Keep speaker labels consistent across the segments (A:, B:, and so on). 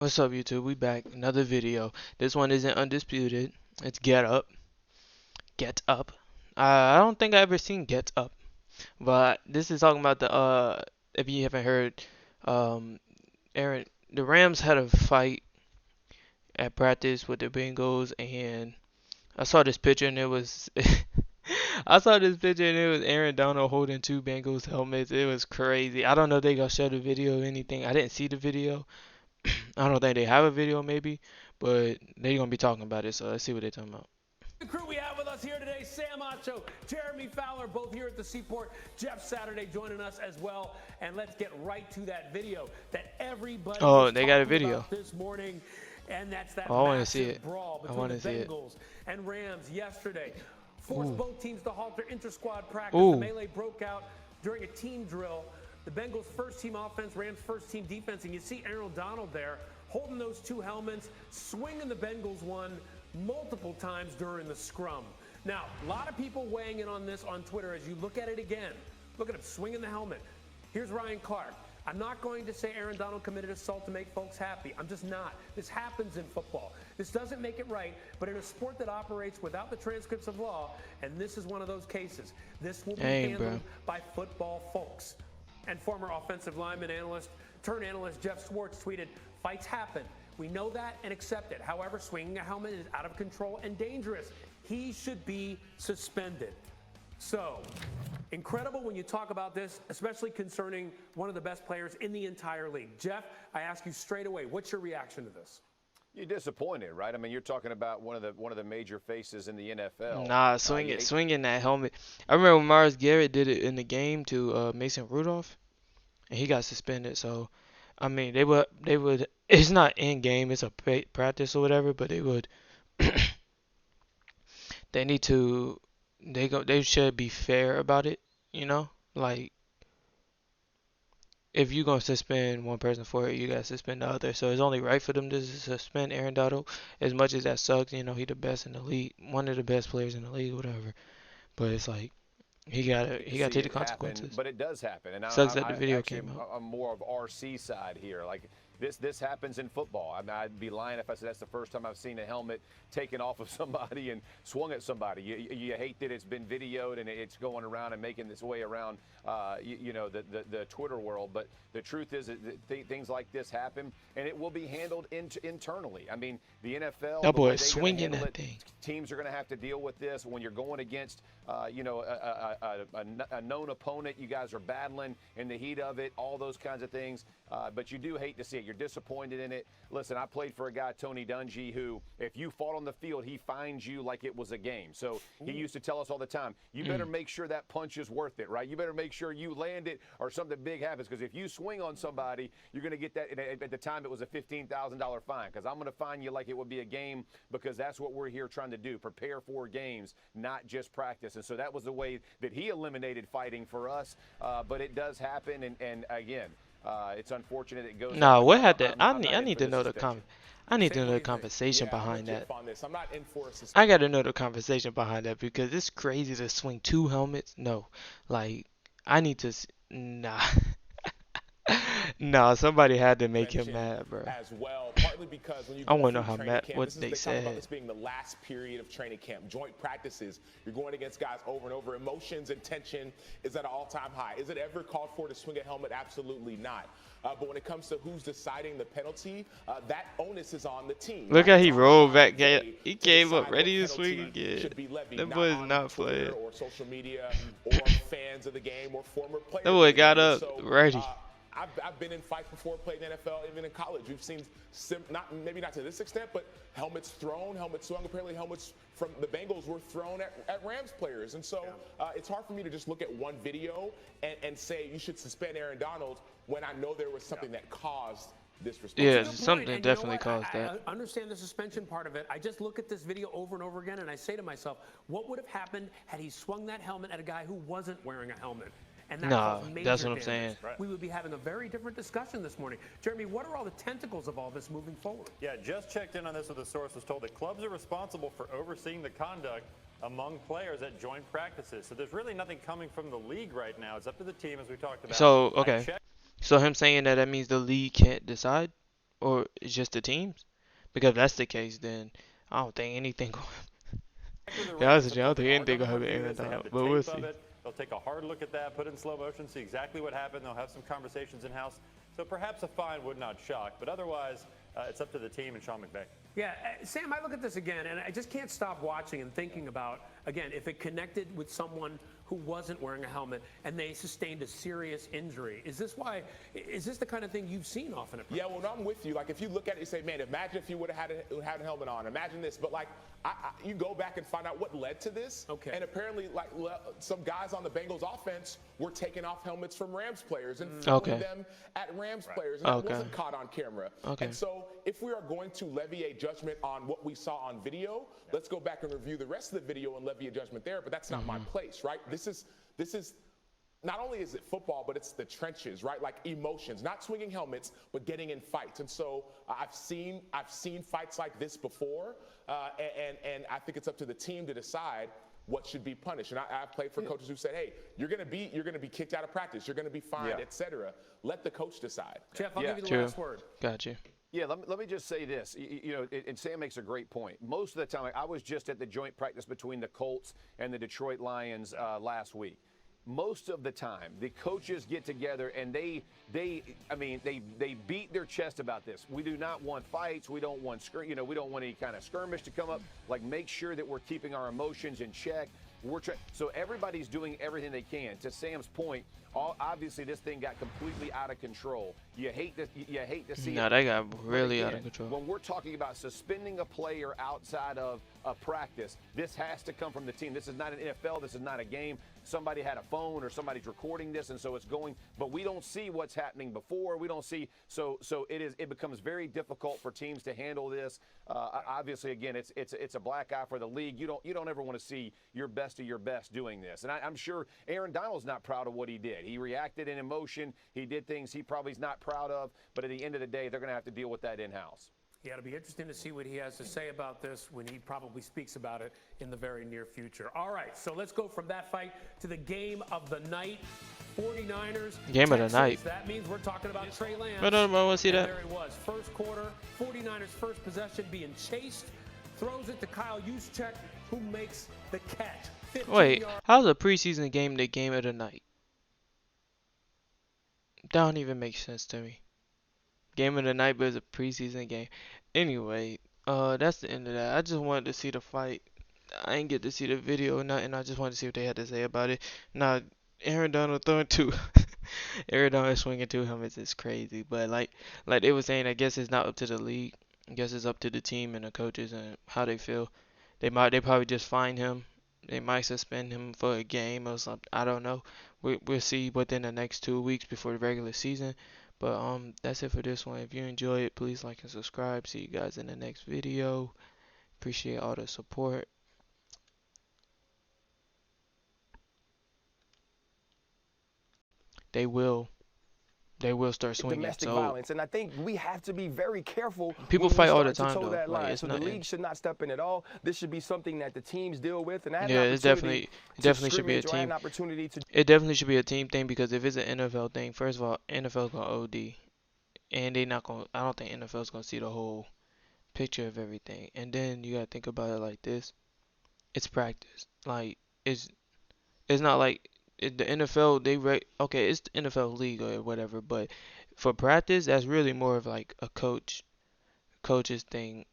A: What's up, YouTube? We back. Another video. This one isn't undisputed. It's Get Up. Get Up. I don't think I ever seen Get Up, but this is talking about the if you haven't heard, um, Aaron, the Rams had a fight at practice with the Bengals, and I saw this picture, and it was I saw this picture, and it was Aaron Donald holding two Bengals helmets. It was crazy. I don't know if they gonna show the video or anything. I didn't see the video. I don't think they have a video maybe, but they gonna be talking about it. So let's see what they're talking about.
B: The crew we have with us here today, Sam Acho, Jeremy Fowler, both here at the Seaport. Jeff Saturday joining us as well. And let's get right to that video that everybody
A: Oh, they got a video
B: this morning. And that's that
A: I want to see it.
B: brawl
A: I want
B: between
A: to
B: the
A: see it.
B: Bengals and Rams yesterday. Forced both teams to halt their inter-squad practice.
A: Ooh.
B: The melee broke out during a team drill. The Bengals' first-team offense, Rams' first-team defense. And you see Aaron Donald there holding those two helmets, swinging the Bengals one multiple times during the scrum. Now, a lot of people weighing in on this on Twitter as you look at it again. Look at him swinging the helmet. Here's Ryan Clark. I'm not going to say Aaron Donald committed assault to make folks happy. I'm just not. This happens in football. This doesn't make it right, but in a sport that operates without the transcripts of law, and this is one of those cases, this will be handled by football folks. And former offensive lineman analyst, Jeff Schwartz tweeted, "Fights happen. We know that and accept it. However, swinging a helmet is out of control and dangerous. He should be suspended." So, incredible when you talk about this, especially concerning one of the best players in the entire league. Jeff, I ask you straight away, what's your reaction to this?
C: You're disappointed, right? I mean, you're talking about one of the major faces in the NFL.
A: Nah, swinging that helmet. I remember when Myles Garrett did it in the game to Mason Rudolph, and he got suspended. So, I mean, they would. It's not in game. It's a practice or whatever. But they would. They need to. They should be fair about it. You know, like if you're gonna suspend one person for it, you gotta suspend the other. So it's only right for them to suspend Aaron Donald. As much as that sucks, you know, he the best in the league, one of the best players in the league, whatever. But it's like he gotta take the consequences.
C: Happen, but it does happen, and
A: sucks that the video came out.
C: I'm more of RC side here. Like this happens in football. I mean, I'd be lying if I said that's the first time I've seen a helmet taken off of somebody and swung at somebody. You hate that it's been videoed and it's going around and making its way around, the Twitter world. But the truth is that things like this happen, and it will be handled internally. I mean, the NFL.
A: That boy is swinging that thing.
C: Teams are going to have to deal with this when you're going against, a known opponent. You guys are battling in the heat of it, all those kinds of things. But you do hate to see it. You're disappointed in it. Listen, I played for a guy, Tony Dungy, who, if you fought on the field, he finds you like it was a game. So he used to tell us all the time, you better make sure that punch is worth it, right? You better make sure you land it or something big happens. Because if you swing on somebody, you're going to get that. At the time, it was a $15,000 fine. Because I'm going to fine you like it would be a game, because that's what we're here trying to do. Prepare for games, not just practice. And so that was the way that he eliminated fighting for us. But it does happen. And again, it's unfortunate it goes.
A: No, what had that? I need to know I need to know the conversation behind that. I got to know the conversation behind that, because it's crazy to swing two helmets. No, like I need to. Nah. No, somebody had to make him mad, bro.
D: As well, partly because when you
A: I want to know how mad what they
D: talk
A: said.
D: about this being the last period of training camp, joint practices, you're going against guys over and over. Emotions and tension is at an all-time high. Is it ever called for to swing a helmet? Absolutely not. But when it comes to who's deciding the penalty, that onus is on the team.
A: Look how he rolled back. He came up ready to swing again. That boy is not playing.
D: Or social media, or fans of the game, or former players.
A: That boy got up ready.
D: I've been in fights before, played in the NFL, even in college. We've seen, maybe not to this extent, but helmets thrown, helmets swung. Apparently helmets from the Bengals were thrown at Rams players. And so it's hard for me to just look at one video and say you should suspend Aaron Donald when I know there was something that caused this response.
A: Yeah, something definitely caused that.
B: I understand the suspension part of it. I just look at this video over and over again, and I say to myself, what would have happened had he swung that helmet at a guy who wasn't wearing a helmet? And
A: no, that's what I'm saying.
B: Right. We would be having a very different discussion this morning. Jeremy, what are all the tentacles of all this moving forward?
E: Yeah, just checked in on this with a source was told that clubs are responsible for overseeing the conduct among players at joint practices. So there's really nothing coming from the league right now. It's up to the team, as we talked about.
A: So, okay. So him saying that means the league can't decide? or it's just the teams? Because if that's the case, then I don't think anything.
E: The
A: Yeah, I
E: Rams
A: was
E: have
A: I don't
E: said
A: think
E: they are
A: anything
E: going to
A: gonna happen to
E: review
A: Aaron
E: this. They have
A: Donald,
E: the
A: but we'll
E: tape of
A: see.
E: it. They'll take a hard look at that, put it in slow motion, see exactly what happened. They'll have some conversations in-house. So perhaps a fine would not shock. But otherwise, it's up to the team and Sean McVay.
B: Yeah, Sam, I look at this again, and I just can't stop watching and thinking about, again, if it connected with someone who wasn't wearing a helmet and they sustained a serious injury. Is this the kind of thing you've seen often?
D: Yeah, well, I'm with you. Like, if you look at it, you say, man, imagine if you would have had a helmet on. Imagine this. But, like, you go back and find out what led to this.
B: Okay.
D: And apparently, like, some guys on the Bengals offense were taking off helmets from Rams players and throwing them at Rams players. And that wasn't caught on camera.
A: Okay.
D: And so if we are going to levy a judgment on what we saw on video, let's go back and review the rest of the video and levy a judgment there. But that's not my place, right? This is not only is it football, but it's the trenches, right? Like emotions, not swinging helmets, but getting in fights. And so I've seen fights like this before, and I think it's up to the team to decide what should be punished. And I've played for coaches who said, hey, you're going to be kicked out of practice, you're going to be fined, etc. Let the coach decide.
B: Jeff, I'll give you the last word.
A: Gotcha.
C: Yeah, let me just say this. You know, and Sam makes a great point. Most of the time, I was just at the joint practice between the Colts and the Detroit Lions last week. Most of the time, the coaches get together and they beat their chest about this. We do not want fights. We don't want we don't want any kind of skirmish to come up. Like, make sure that we're keeping our emotions in check. So everybody's doing everything they can. To Sam's point, obviously this thing got completely out of control. You hate to see it.
A: No, they got really out of control.
C: When we're talking about suspending a player outside of a practice, this has to come from the team. This is not an NFL. This is not a game. Somebody had a phone or somebody's recording this, and so it's going. But we don't see what's happening before. We don't see. So it becomes very difficult for teams to handle this. Obviously, again, it's a black eye for the league. You don't ever want to see your best of your best doing this. And I'm sure Aaron Donald's not proud of what he did. He reacted in emotion. He did things he probably is not proud of. But at the end of the day, they're going to have to deal with that in-house.
B: Yeah, it'll be interesting to see what he has to say about this when he probably speaks about it in the very near future. All right, so let's go from that fight to the game of the night. 49ers.
A: Game of the night.
B: That means we're talking about Trey Lance.
A: I don't want to see that.
B: There he was. First quarter, 49ers first possession being chased. Throws it to Kyle Juszczyk, who makes the catch.
A: Wait, how's a preseason game the game of the night? That don't even make sense to me. Game of the night, but it's a preseason game. Anyway, that's the end of that. I just wanted to see the fight. I didn't get to see the video or nothing. I just wanted to see what they had to say about it. Now, Aaron Donald throwing two, Aaron Donald swinging two helmets is crazy. But like they were saying, I guess it's not up to the league. I guess it's up to the team and the coaches and how they feel. They probably just fine him. They might suspend him for a game or something. I don't know. We'll see within the next 2 weeks before the regular season. But that's it for this one. If you enjoy it, please like and subscribe. See you guys in the next video. Appreciate all the support. They will start swinging.
F: Domestic
A: So
F: violence, and I think we have to be very careful.
A: people
F: when we
A: fight all
F: start
A: the time,
F: to toe
A: though.
F: that
A: Like,
F: line.
A: it's
F: So the
A: nothing.
F: league should not step in at all. This should be something that the teams deal with, and
A: yeah, it definitely should be a team.
F: An opportunity to.
A: It definitely should be a team thing, because if it's an NFL thing, first of all, NFL's gonna OD, and they not gonna. I don't think NFL's gonna see the whole picture of everything. And then you gotta think about it like this: it's practice. Like it's not like the NFL. Okay, it's the NFL league or whatever, but for practice, that's really more of like a coach's thing,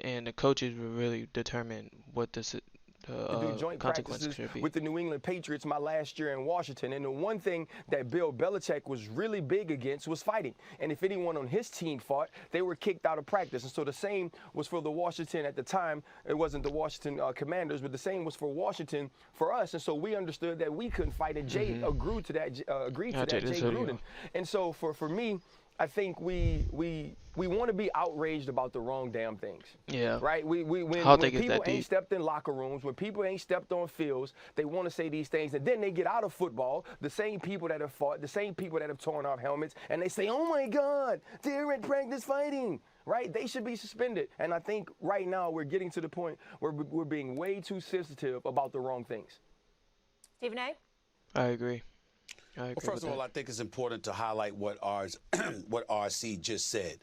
A: and the coaches will really determine what the
F: do joint
A: consequences
F: practices
A: should be.
F: with the New England Patriots my last year in Washington. And the one thing that Bill Belichick was really big against was fighting. And if anyone on his team fought, they were kicked out of practice. And so the same was for the Washington at the time. It wasn't the Washington Commanders, but the same was for Washington for us. And so we understood that we couldn't fight. And Jay agreed to that, Jay Gruden. And so for me, I think we want to be outraged about the wrong damn things.
A: Yeah.
F: Right? When
A: How
F: people ain't stepped in locker rooms, when people ain't stepped on fields, they want to say these things, and then they get out of football, the same people that have fought, the same people that have torn off helmets, and they say, oh my God, they're at practice fighting. Right? They should be suspended. And I think right now we're getting to the point where we're being way too sensitive about the wrong things.
G: Stephen A.?
A: I agree.
H: Well, first of all, I think it's important to highlight what RC just said.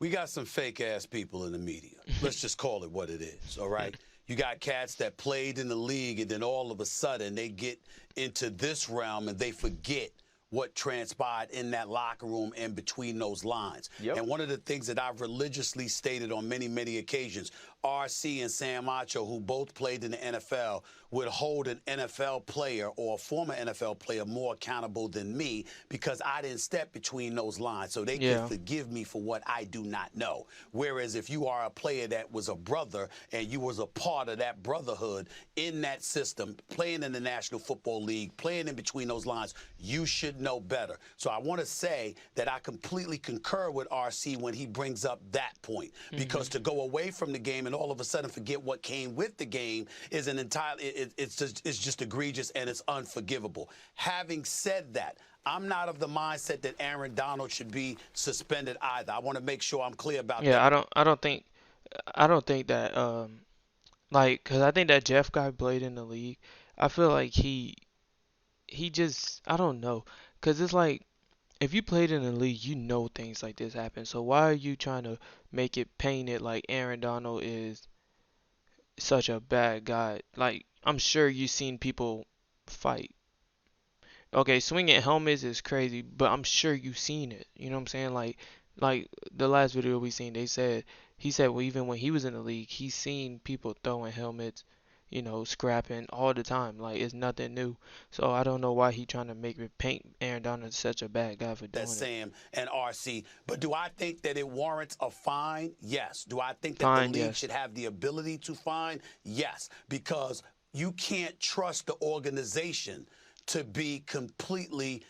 G: We got some fake ass people in the media. Let's just call it what it is, all right? You got cats that played in the league and then all of a sudden they get into this realm and they forget what transpired in that locker room and between those lines.
F: Yep.
G: And one of the things that I've religiously stated on many, many occasions, RC and Sam Acho, who both played in the NFL, would hold an NFL player or a former NFL player more accountable than me because I didn't step between those lines. So they
A: Yeah.
G: can forgive me for what I do not know. Whereas if you are a player that was a brother and you was a part of that brotherhood in that system, playing in the National Football League, playing in between those lines, you should know better. So I want to say that I completely concur with RC when he brings up that point, because to go away from the game and all of a sudden forget what came with the game is an entirely, it's just egregious and it's unforgivable. Having said that, I'm not of the mindset that Aaron Donald should be suspended either. I want to make sure I'm clear about that.
A: Yeah, I don't think that like, cause I think that Jeff guy played in the league. I feel like he just, I don't know, cause it's like if you played in the league, you know things like this happen. So why are you trying to make it paint it like Aaron Donald is such a bad guy? Like, I'm sure you've seen people fight. Okay, swinging helmets is crazy, but I'm sure you've seen it. You know what I'm saying? Like the last video we seen, he said well, even when he was in the league, he's seen people throwing helmets, you know, scrapping all the time. Like it's nothing new. So I don't know why he trying to make me paint Aaron Donald as such a bad guy for doing
G: That's
A: it.
G: Sam and RC. But do I think that it warrants a fine? Yes. Do I think that
A: Fine,
G: the league
A: yes.
G: should have the ability to fine? Yes. Because you can't trust the organization to be completely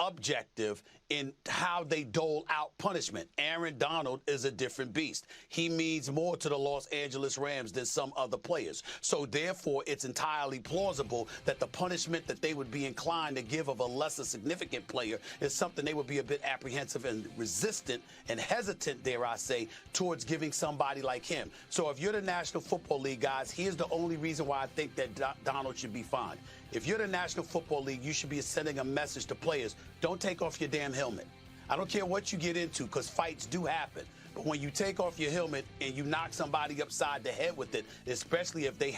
G: objective in how they dole out punishment. Aaron Donald is a different beast. He means more to the Los Angeles Rams than some other players. So therefore, it's entirely plausible that the punishment that they would be inclined to give of a lesser significant player is something they would be a bit apprehensive and resistant and hesitant, dare I say, towards giving somebody like him. So if you're the National Football League, guys, here's the only reason why I think that Donald should be fined. If you're the National Football League, you should be sending a message to players: don't take off your damn helmet. I don't care what you get into, because fights do happen. But when you take off your helmet and you knock somebody upside the head with it, especially if they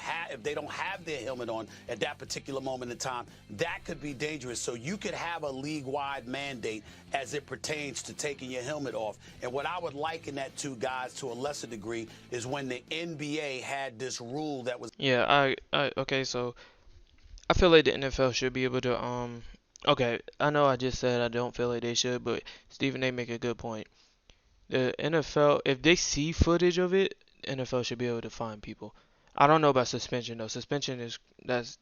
G: don't have their helmet on at that particular moment in time, that could be dangerous. So you could have a league-wide mandate as it pertains to taking your helmet off. And what I would liken that to, guys, to a lesser degree, is when the NBA had this rule that was...
A: Yeah, okay, so I feel like the NFL should be able to okay, I know I just said I don't feel like they should, but Stephen A make a good point. The NFL, if they see footage of it, NFL should be able to find people. I don't know about suspension though. Suspension is that's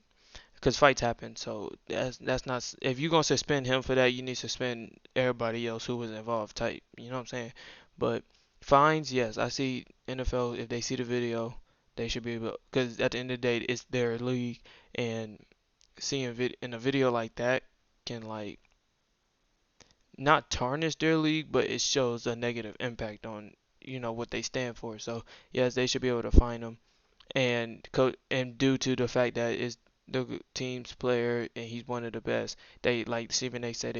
A: because fights happen, so that's not. If you're gonna suspend him for that, you need to suspend everybody else who was involved. Type, you know what I'm saying? But fines, yes, I see NFL. If they see the video, they should be able. Because at the end of the day, it's their league, and seeing in a video like that can like not tarnish their league, but it shows a negative impact on what they stand for. So yes, they should be able to find them, and due to the fact that it's the team's player and he's one of the best, they like Stephen A said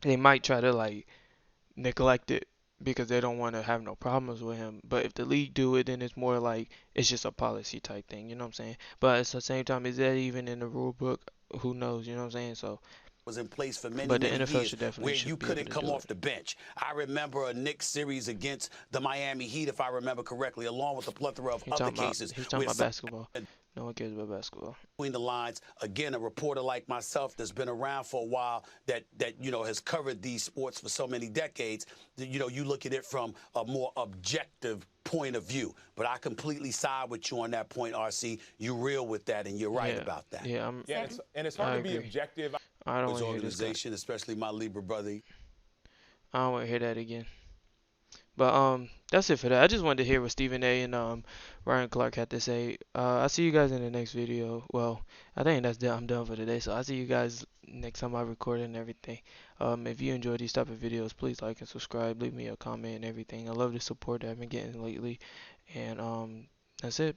A: they might try to like neglect it because they don't want to have no problems with him. But if the league do it, then it's more like it's just a policy type thing. You know what I'm saying? But at the same time, is that even in the rule book? Who knows? You know what I'm saying? So.
G: was in place for many,
A: But the
G: many
A: NFL
G: years
A: should definitely
G: where you
A: be able
G: couldn't
A: to
G: come
A: do
G: off
A: it.
G: the bench. I remember a Knicks series against the Miami Heat, if I remember correctly, along with a plethora of other cases.
A: He's talking about basketball. No one cares about basketball.
G: Between the lines, again, a reporter like myself that's been around for a while, that has covered these sports for so many decades, you look at it from a more objective point of view. But I completely side with you on that point, RC. You're real with that, and you're right about that.
A: Yeah,
D: it's hard
A: I
D: to be
A: agree.
D: objective.
A: I don't
G: His
A: want to hear this guy.
G: organization, especially my Libra brother.
A: I don't want to hear that again. But that's it for that. I just wanted to hear what Stephen A. and Ryan Clark had to say. I'll see you guys in the next video. Well, I think I'm done for today. So I'll see you guys next time I record it and everything. If you enjoy these type of videos, please like and subscribe. Leave me a comment and everything. I love the support that I've been getting lately. And that's it.